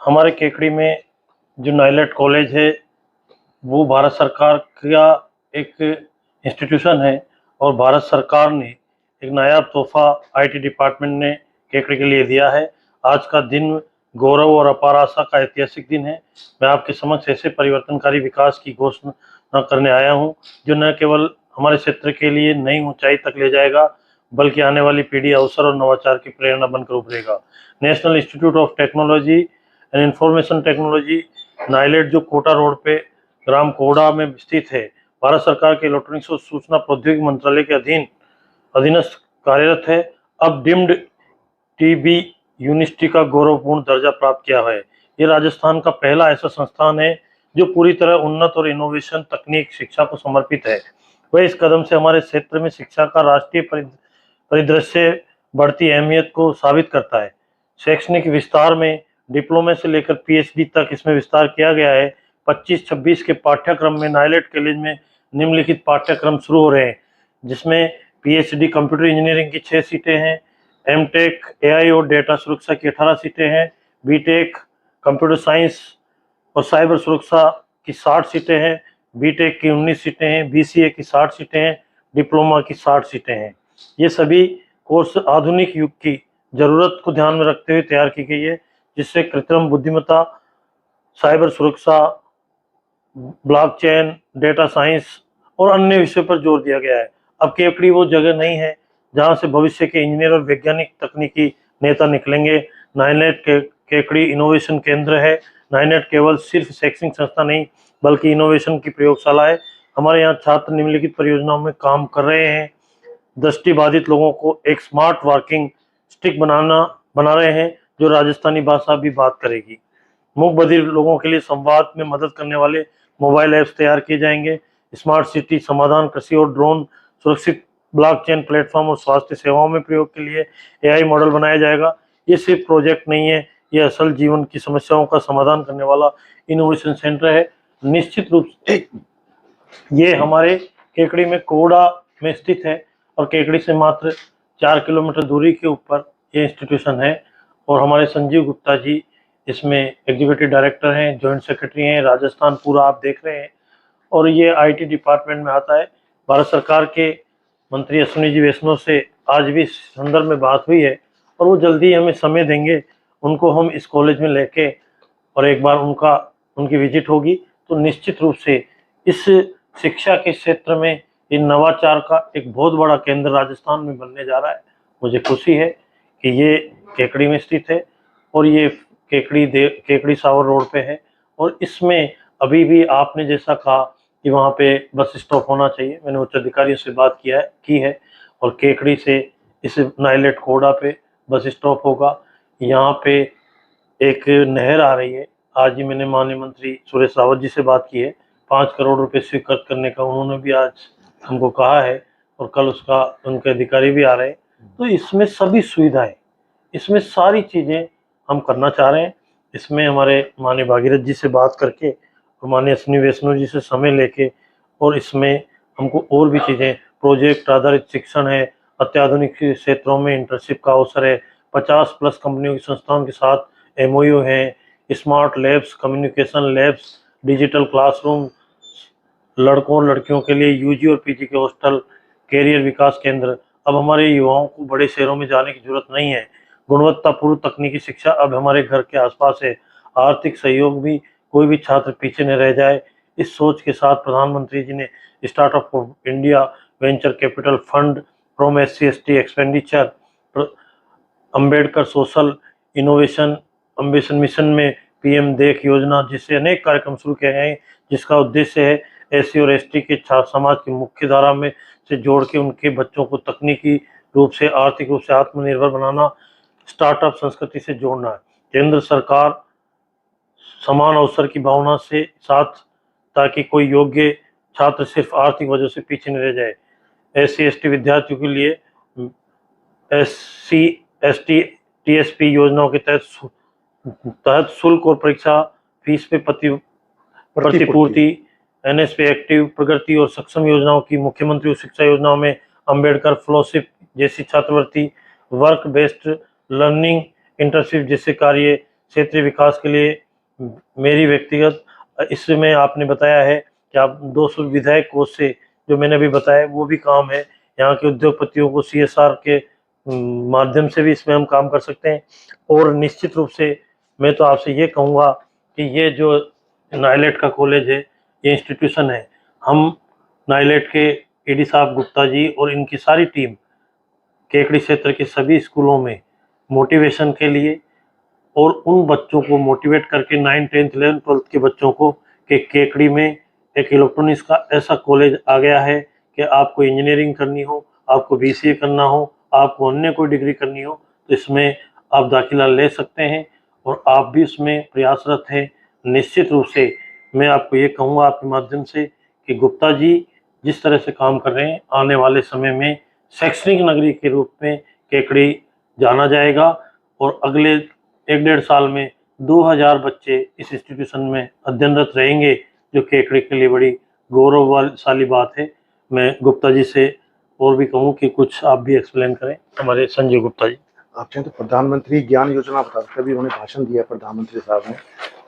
हमारे केकड़ी में जो नाइलेट कॉलेज है वो भारत सरकार का एक इंस्टीट्यूशन है और भारत सरकार ने एक नायाब तोहफा आईटी डिपार्टमेंट ने केकड़ी के लिए दिया है। आज का दिन गौरव और अपार आशा का ऐतिहासिक दिन है। मैं आपके समक्ष ऐसे परिवर्तनकारी विकास की घोषणा करने आया हूं जो न केवल हमारे क्षेत्र के लिए नई ऊंचाई तक ले जाएगा बल्कि आने वाली पीढ़ी अवसर और नवाचार की प्रेरणा बनकर उभरेगा। National institute of technology and information technology NIELIT जो कोटा रोड पे ग्राम कोड़ा में स्थित है, भारत सरकार के इलेक्ट्रॉनिक्स और सूचना प्रौद्योगिकी मंत्रालय के अधीनस्थ कार्यरत है। अब डीम्ड टीबी यूनिवर्सिटी का गौरवपूर्ण दर्जा प्राप्त किया है। ये राजस्थान का पहला ऐसा संस्थान है जो पूरी तरह उन्नत और इनोवेशन तकनीक शिक्षा को समर्पित है। वह इस कदम से हमारे क्षेत्र में शिक्षा का राष्ट्रीय परिदृश्य बढ़ती अहमियत को साबित करता है। शैक्षणिक विस्तार में डिप्लोमा से लेकर पीएचडी तक इसमें विस्तार किया गया है। 25-26 के पाठ्यक्रम में नाइलेट कॉलेज में निम्नलिखित पाठ्यक्रम शुरू हो रहे हैं, जिसमें पीएचडी कंप्यूटर इंजीनियरिंग की 6 सीटें हैं, एमटेक एआई और डेटा सुरक्षा की 18 सीटें हैं, बीटेक कंप्यूटर साइंस और साइबर सुरक्षा की 60 सीटें हैं, बीटेक की 19 सीटें हैं, बीसीए की 60 सीटें हैं, डिप्लोमा की 60 सीटें हैं। ये सभी कोर्स आधुनिक युग की जरूरत को ध्यान में रखते हुए तैयार की गई है, जिससे कृत्रिम बुद्धिमत्ता, साइबर सुरक्षा, ब्लॉकचेन, डेटा साइंस और अन्य विषयों पर जोर दिया गया है। अब केकड़ी वो जगह नहीं है जहां से भविष्य के इंजीनियर और वैज्ञानिक तकनीकी नेता निकलेंगे। नाइलेट केकड़ी इनोवेशन केंद्र है। नाइलेट केवल सिर्फ शैक्षणिक संस्था नहीं बल्कि इनोवेशन की प्रयोगशाला है। हमारे यहाँ छात्र निम्नलिखित परियोजनाओं में काम कर रहे हैं। दृष्टिबाधित लोगों को एक स्मार्ट वॉकिंग स्टिक बना रहे हैं जो राजस्थानी भाषा भी बात करेगी। मूक बधिर लोगों के लिए संवाद में मदद करने वाले मोबाइल ऐप्स तैयार किए जाएंगे। स्मार्ट सिटी समाधान, कृषि और ड्रोन सुरक्षित ब्लॉकचेन प्लेटफॉर्म और स्वास्थ्य सेवाओं में प्रयोग के लिए एआई मॉडल बनाया जाएगा। ये सिर्फ प्रोजेक्ट नहीं है, ये असल जीवन की समस्याओं का समाधान करने वाला इनोवेशन सेंटर है। निश्चित रूप से ये हमारे केकड़ी में कोड़ा में स्थित है और केकड़ी से मात्र 4 किलोमीटर दूरी के ऊपर ये इंस्टीट्यूशन है। और हमारे संजीव गुप्ता जी इसमें एग्जीक्यूटिव डायरेक्टर हैं, जॉइंट सेक्रेटरी हैं। राजस्थान पूरा आप देख रहे हैं और ये आईटी डिपार्टमेंट में आता है। भारत सरकार के मंत्री अश्विनी जी वैष्णव से आज भी इस संदर्भ में बात हुई है और वो जल्दी हमें समय देंगे, उनको हम इस कॉलेज में लेके और एक बार उनकी विजिट होगी तो निश्चित रूप से इस शिक्षा के क्षेत्र में इन नवाचार का एक बहुत बड़ा केंद्र राजस्थान में बनने जा रहा है। मुझे खुशी है कि ये केकड़ी में स्थित है और ये केकड़ी सावर रोड पे है और इसमें अभी भी आपने जैसा कहा कि वहाँ पे बस स्टॉप होना चाहिए, मैंने उच्च अधिकारियों से बात की है और केकड़ी से इस नाइलेट कोड़ा पे बस स्टॉप होगा। यहाँ पे एक नहर आ रही है, आज ही मैंने माननीय मंत्री सुरेश रावत जी से बात की है। 5 करोड़ रुपए स्वीकृत करने का उन्होंने भी आज हमको कहा है और कल उसका उनके अधिकारी भी आ रहे हैं। तो इसमें सभी सुविधाएं, इसमें सारी चीज़ें हम करना चाह रहे हैं। इसमें हमारे माननीय भागीरथ जी से बात करके और माननीय अश्विनी वैष्णव जी से समय लेके और इसमें हमको और भी चीज़ें, प्रोजेक्ट आधारित शिक्षण है, अत्याधुनिक क्षेत्रों में इंटर्नशिप का अवसर है, 50+ कंपनियों की संस्थाओं के साथ एमओयू हैं, smart labs, communication labs, digital classroom, लड़कों और लड़कियों के लिए यूजी और पीजी के हॉस्टल, कैरियर विकास केंद्र। अब हमारे युवाओं को बड़े शहरों में जाने की जरूरत नहीं है, गुणवत्तापूर्ण तकनीकी शिक्षा अब हमारे घर के आसपास है। आर्थिक सहयोग भी, कोई भी छात्र पीछे न रह जाए, इस सोच के साथ प्रधानमंत्री जी ने startup of India venture capital fund from SC/ST expenditure, Ambedkar social innovation ambition mission में PM देख योजना, जिससे अनेक कार्यक्रम शुरू किए गए हैं, जिसका उद्देश्य है SC और ST के छात्र समाज की मुख्य धारा में से जोड़ के उनके बच्चों को तकनीकी रूप से, आर्थिक रूप से आत्मनिर्भर बनाना, स्टार्टअप संस्कृति से जोड़ना है। केंद्र सरकार समान अवसर की भावना से साथ, ताकि कोई योग्य छात्र सिर्फ आर्थिक वजह से पीछे नहीं रह जाए। SC/ST विद्यार्थियों के लिए SC/ST TSP योजनाओं के तहत शुल्क और परीक्षा फीस पे प्रतिपूर्ति, NSP एक्टिव प्रगति और सक्षम योजनाओं की, मुख्यमंत्री शिक्षा योजनाओं में अंबेडकर फेलोशिप जैसी छात्रवृत्ति, वर्क बेस्ड लर्निंग, इंटर्नशिप जैसे कार्य, क्षेत्रीय विकास के लिए मेरी व्यक्तिगत, इसमें आपने बताया है कि आप 200 विधायक कोष से, जो मैंने अभी बताया, वो भी काम है। यहाँ के उद्योगपतियों को CSR के माध्यम से भी इसमें हम काम कर सकते हैं। और निश्चित रूप से मैं तो आपसे ये कहूँगा कि ये जो नाइलेट का कॉलेज है, ये इंस्टीट्यूशन है, हम नाइलेट के AD साहब गुप्ता जी और इनकी सारी टीम केकड़ी क्षेत्र के सभी स्कूलों में मोटिवेशन के लिए और उन बच्चों को मोटिवेट करके 9, 10, 11, 12 के बच्चों को कि केकड़ी में एक इलेक्ट्रॉनिक्स का ऐसा कॉलेज आ गया है कि आपको इंजीनियरिंग करनी हो, आपको BCA करना हो, आपको अन्य कोई डिग्री करनी हो, तो इसमें आप दाखिला ले सकते हैं और आप भी उसमें प्रयासरत हैं। निश्चित रूप से मैं आपको ये कहूँगा आपके माध्यम से कि गुप्ता जी जिस तरह से काम कर रहे हैं, आने वाले समय में शैक्षणिक नगरी के रूप में केकड़ी जाना जाएगा और अगले 1-1.5 साल में 2000 बच्चे इस इंस्टीट्यूशन में अध्ययनरत रहेंगे, जो केकड़ी के लिए बड़ी गौरवशाली बात है। मैं गुप्ता जी से और भी कहूँ कि कुछ आप भी एक्सप्लेन करें, हमारे संजय गुप्ता जी। आप चाहें तो प्रधानमंत्री ज्ञान योजना बता, कभी उन्होंने भाषण दिया प्रधानमंत्री साहब ने,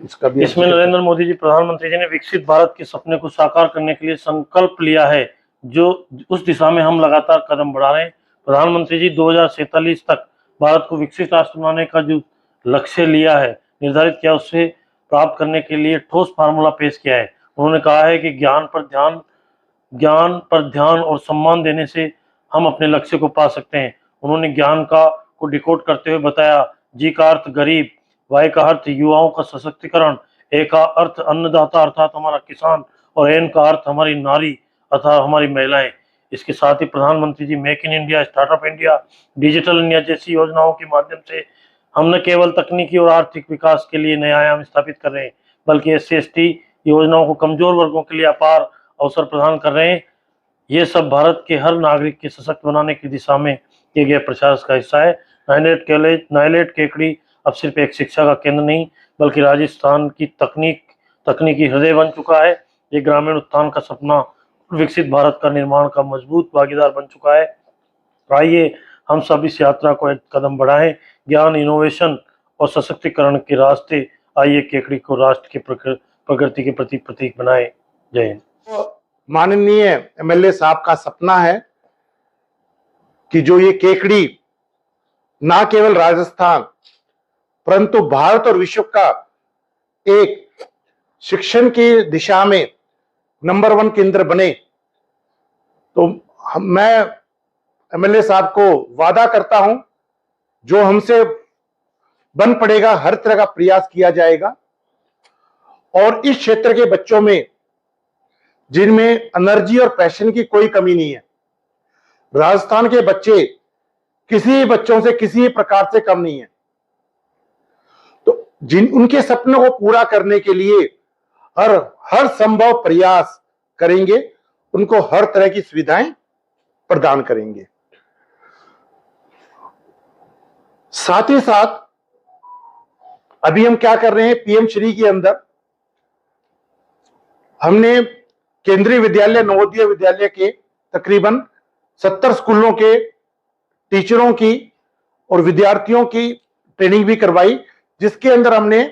इसका भी इसमें नरेंद्र मोदी जी, प्रधानमंत्री जी ने विकसित भारत के सपने को साकार करने के लिए संकल्प लिया है, जो उस दिशा में हम लगातार कदम बढ़ा रहे हैं। प्रधानमंत्री जी 2047 तक भारत को विकसित राष्ट्र बनाने का जो लक्ष्य लिया है, निर्धारित किया, उससे प्राप्त करने के लिए ठोस फार्मूला पेश किया है। उन्होंने कहा है कि ज्ञान पर ध्यान और सम्मान देने से हम अपने लक्ष्य को पा सकते हैं। उन्होंने ज्ञान को डिकोड करते हुए बताया, जी का अर्थ गरीब, वाई का अर्थ युवाओं का सशक्तिकरण, ए का अर्थ अन्नदाता अर्थात हमारा किसान, और एन का अर्थ हमारी नारी अर्थात हमारी महिलाएं। इसके साथ ही प्रधानमंत्री ji make in India, startup India, digital India जैसी योजनाओं के माध्यम से हम न केवल तकनीकी और आर्थिक विकास के लिए नए आयाम स्थापित कर रहे हैं, बल्कि SC/ST योजनाओं को कमजोर वर्गों के लिए अपार अवसर प्रदान कर रहे हैं। ये सब भारत के हर नागरिक के सशक्त बनाने की दिशा में किए गए प्रयास का हिस्सा है। नाइलेट केकड़ी अब सिर्फ एक शिक्षा का केंद्र नहीं, बल्कि राजस्थान की तकनीकी हृदय बन चुका है। ये ग्रामीण उत्थान का सपना, विकसित भारत का निर्माण का मजबूत भागीदार बन चुका है। आइए हम सब इस यात्रा को एक कदम बढ़ाएं, ज्ञान, इनोवेशन और सशक्तिकरण के रास्ते। आइए केकड़ी को राष्ट्र की प्रगति के प्रति प्रतीक बनाएं। जय हिंद। माननीय MLA साहब का सपना है कि जो ये केकड़ी ना केवल राजस्थान परंतु भारत और विश्व का एक शिक्षण की दिशा में नंबर 1 केंद्र बने। तो मैं MLA साहब को वादा करता हूं, जो हमसे बन पड़ेगा हर तरह का प्रयास किया जाएगा। और इस क्षेत्र के बच्चों में जिनमें एनर्जी और पैशन की कोई कमी नहीं है, राजस्थान के बच्चे किसी बच्चों से किसी प्रकार से कम नहीं है, तो उनके सपनों को पूरा करने के लिए हर संभव प्रयास करेंगे, उनको हर तरह की सुविधाएं प्रदान करेंगे। साथ ही साथ अभी हम क्या कर रहे हैं, PM श्री के अंदर हमने केंद्रीय विद्यालय, नवोदय विद्यालय के तकरीबन 70 स्कूलों के टीचरों की और विद्यार्थियों की ट्रेनिंग भी करवाई, जिसके अंदर हमने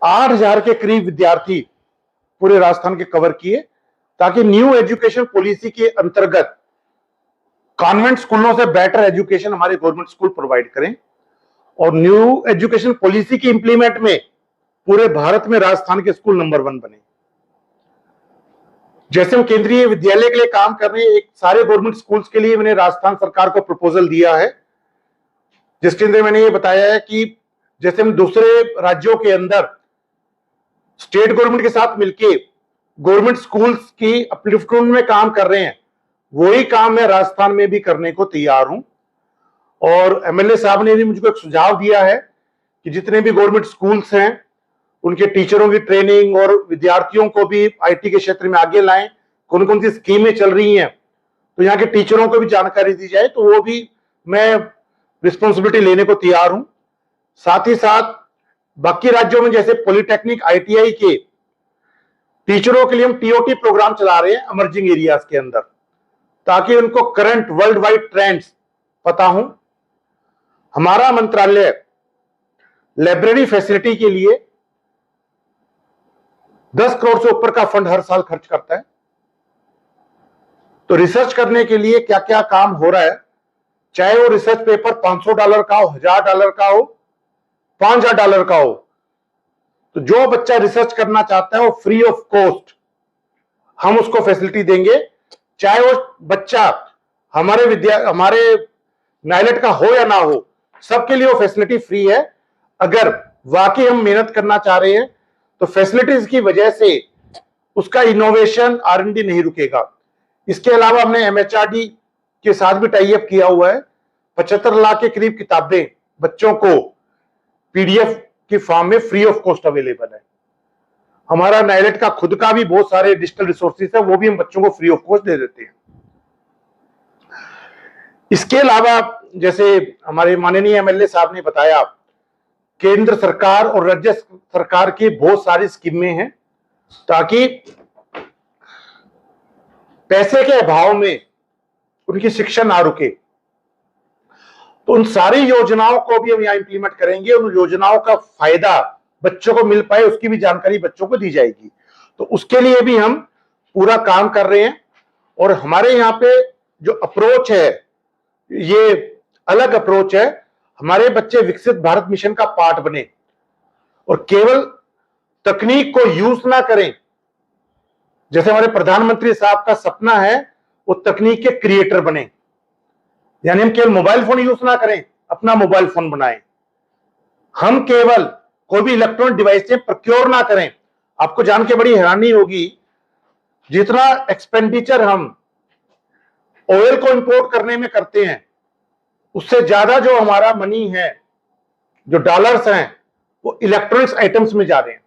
8000 के करीब विद्यार्थी पूरे राजस्थान के कवर किए, ताकि न्यू एजुकेशन पॉलिसी के अंतर्गत कॉन्वेंट स्कूलों से बेटर एजुकेशन हमारे गवर्नमेंट स्कूल प्रोवाइड करें। और न्यू एजुकेशन पॉलिसी की इंप्लीमेंट में पूरे भारत में राजस्थान के स्कूल नंबर 1 बने। जैसे हम केंद्रीय विद्यालय के लिए काम कर रहे हैं, एक सारे गवर्नमेंट स्कूल्स के लिए मैंने राजस्थान सरकार को प्रपोजल दिया है, जिसके अंदर मैंने ये बताया है कि जैसे हम दूसरे राज्यों के अंदर स्टेट गवर्नमेंट के साथ मिलके गवर्नमेंट स्कूल्स की अपलिफ्टमेंट में काम कर रहे हैं, वही काम मैं राजस्थान में भी करने को तैयार हूं। और MLA साहब ने भी मुझको एक सुझाव दिया है कि जितने भी गवर्नमेंट स्कूल्स हैं, उनके टीचरों की ट्रेनिंग और विद्यार्थियों को भी IT के क्षेत्र में आगे लाएं। कौन कौन सी स्कीमें चल रही हैं, तो यहाँ के टीचरों को भी जानकारी दी जाए, तो वो भी मैं रिस्पॉन्सिबिलिटी लेने को तैयार हूं। साथ ही साथ बाकी राज्यों में जैसे पॉलिटेक्निक, ITI के टीचरों के लिए हम TOT प्रोग्राम चला रहे हैं इमर्जिंग एरियाज के अंदर, ताकि उनको करंट वर्ल्ड वाइड ट्रेंड्स पता हो। हमारा मंत्रालय लाइब्रेरी फैसिलिटी के लिए 10 करोड़ से ऊपर का फंड हर साल खर्च करता है। तो रिसर्च करने के लिए क्या क्या काम हो रहा है, चाहे वो रिसर्च पेपर $500 का हो, $1000 का हो, $5000 का हो, तो जो बच्चा रिसर्च करना चाहता है वो फ्री ऑफ कॉस्ट हम उसको फैसिलिटी देंगे। चाहे वो बच्चा हमारे नाइलेट का हो या ना हो, सबके लिए वो फैसिलिटी फ्री है। अगर वाकई हम मेहनत करना चाह रहे हैं तो फैसिलिटीज की वजह से उसका इनोवेशन R&D नहीं रुकेगा। इसके अलावा हमने MHRD के साथ भी टाई अप किया हुआ है। 75 लाख के करीब किताबें बच्चों को PDF की फॉर्म में फ्री ऑफ कॉस्ट अवेलेबल है। हमारा नाइलेट का खुद का भी बहुत सारे डिजिटल रिसोर्सेज है, वो भी हम बच्चों को फ्री ऑफ कॉस्ट दे देते हैं। इसके अलावा जैसे हमारे माननीय MLA साहब ने बताया, केंद्र सरकार और राज्य सरकार की बहुत सारी स्कीमें हैं ताकि पैसे के अभाव में उनकी शिक्षा ना रुके। तो उन सारी योजनाओं को भी हम यहां इंप्लीमेंट करेंगे। उन योजनाओं का फायदा बच्चों को मिल पाए उसकी भी जानकारी बच्चों को दी जाएगी। तो उसके लिए भी हम पूरा काम कर रहे हैं। और हमारे यहाँ पे जो अप्रोच है ये अलग अप्रोच है। हमारे बच्चे विकसित भारत मिशन का पार्ट बने और केवल तकनीक को यूज ना करें। जैसे हमारे प्रधानमंत्री साहब का सपना है वो तकनीक के क्रिएटर बने, यानी हम केवल मोबाइल फोन यूज ना करें, अपना मोबाइल फोन बनाएं। हम केवल कोई भी इलेक्ट्रॉनिक डिवाइस प्रोक्योर ना करें। आपको जान के बड़ी हैरानी होगी, जितना एक्सपेंडिचर हम ऑयल को इंपोर्ट करने में करते हैं उससे ज्यादा जो हमारा मनी है, जो डॉलर्स हैं, वो इलेक्ट्रॉनिक्स आइटम्स में जा रहे हैं।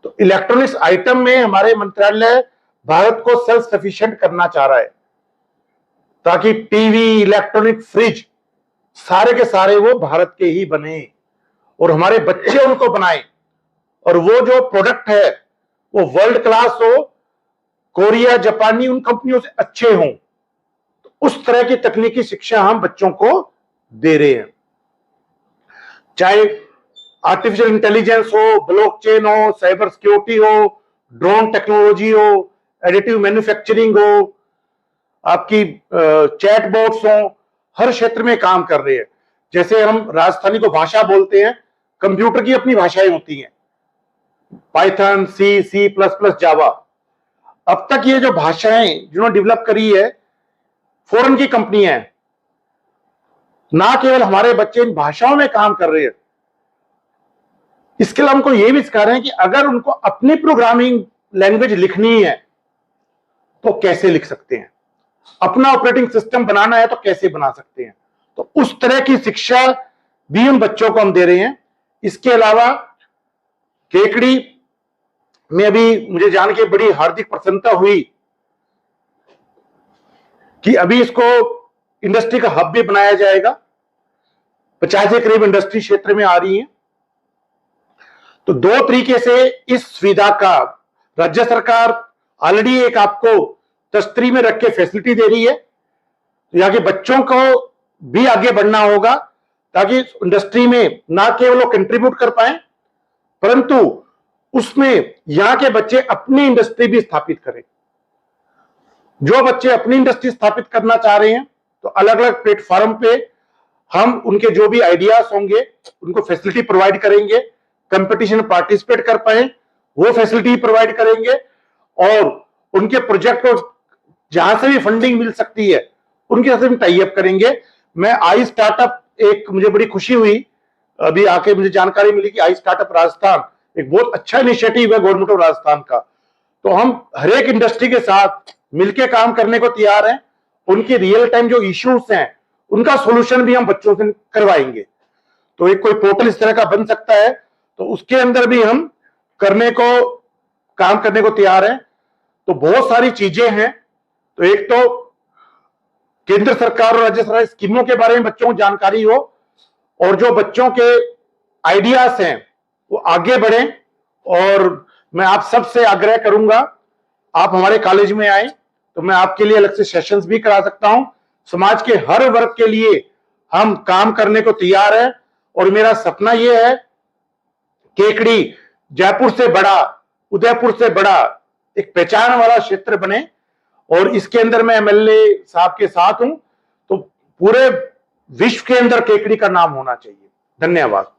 तो इलेक्ट्रॉनिक्स आइटम में हमारे मंत्रालय भारत को सेल्फ सफिशिएंट करना चाह रहा है ताकि टीवी, इलेक्ट्रॉनिक, फ्रिज सारे के सारे वो भारत के ही बने और हमारे बच्चे उनको बनाएं और वो जो प्रोडक्ट है वो वर्ल्ड क्लास हो, कोरिया, जापानी उन कंपनियों से अच्छे हों। तो उस तरह की तकनीकी शिक्षा हम बच्चों को दे रहे हैं। चाहे आर्टिफिशियल इंटेलिजेंस हो, ब्लॉकचेन हो, साइबर सिक्योरिटी हो, ड्रोन टेक्नोलॉजी हो, एडिटिव मैन्युफैक्चरिंग हो, आपकी चैटबॉट्स हो, हर क्षेत्र में काम कर रहे हैं। जैसे हम राजस्थानी को भाषा बोलते हैं, कंप्यूटर की अपनी भाषाएं होती हैं, पाइथन, C++, जावा। अब तक ये जो भाषाएं जिन्होंने डेवलप करी है फॉरेन की कंपनी है, ना केवल हमारे बच्चे इन भाषाओं में काम कर रहे हैं, इसके लिए हमको ये भी सिखा रहे हैं कि अगर उनको अपनी प्रोग्रामिंग लैंग्वेज लिखनी है तो कैसे लिख सकते हैं, अपना ऑपरेटिंग सिस्टम बनाना है तो कैसे बना सकते हैं। तो उस तरह की शिक्षा भी उन बच्चों को हम दे रहे हैं। इसके अलावा केकड़ी में अभी मुझे जान के बड़ी हार्दिक प्रसन्नता हुई कि अभी इसको इंडस्ट्री का हब भी बनाया जाएगा। 50 के करीब इंडस्ट्री क्षेत्र में आ रही है। तो दो तरीके से इस सुविधा का राज्य सरकार ऑलरेडी एक आपको तस्तरी में रख के फैसिलिटी दे रही है। तो यहाँ के बच्चों को भी आगे बढ़ना होगा ताकि इंडस्ट्री में ना केवल वो कंट्रीब्यूट कर पाए परंतु उसमें यहां के बच्चे अपनी इंडस्ट्री भी स्थापित करें। जो बच्चे अपनी इंडस्ट्री स्थापित करना चाह रहे हैं तो अलग अलग प्लेटफॉर्म पे हम उनके जो भी आइडियाज होंगे उनको फैसिलिटी प्रोवाइड करेंगे, कंपटीशन में पार्टिसिपेट कर पाए वो फैसिलिटी प्रोवाइड करेंगे और उनके प्रोजेक्ट को जहां से भी फंडिंग मिल सकती है उनके साथ हम टाई अप करेंगे। मैं आई स्टार्टअप, एक मुझे बड़ी खुशी हुई, अभी आके मुझे जानकारी मिली कि आई स्टार्टअप राजस्थान एक बहुत अच्छा इनिशिएटिव है गवर्नमेंट ऑफ राजस्थान का। तो हम हर एक इंडस्ट्री के साथ मिलकर काम करने को तैयार हैं। उनके रियल टाइम जो इश्यूज हैं उनका सोल्यूशन भी हम बच्चों से करवाएंगे। तो एक कोई पोर्टल इस तरह का बन सकता है तो उसके अंदर भी हम काम करने को तैयार हैं। तो बहुत सारी चीजें हैं। तो एक तो केंद्र सरकार और राज्य सरकार स्कीमों के बारे में बच्चों को जानकारी हो और जो बच्चों के आइडियाज हैं वो आगे बढ़े। और मैं आप सबसे आग्रह करूंगा आप हमारे कॉलेज में आए तो मैं आपके लिए अलग से सेशंस भी करा सकता हूं। समाज के हर वर्ग के लिए हम काम करने को तैयार हैं और मेरा सपना यह है केकड़ी जयपुर से बड़ा, उदयपुर से बड़ा एक पहचान वाला क्षेत्र बने, और इसके अंदर मैं एमएलए साहब के साथ हूं, तो पूरे विश्व के अंदर केकड़ी का नाम होना चाहिए। धन्यवाद।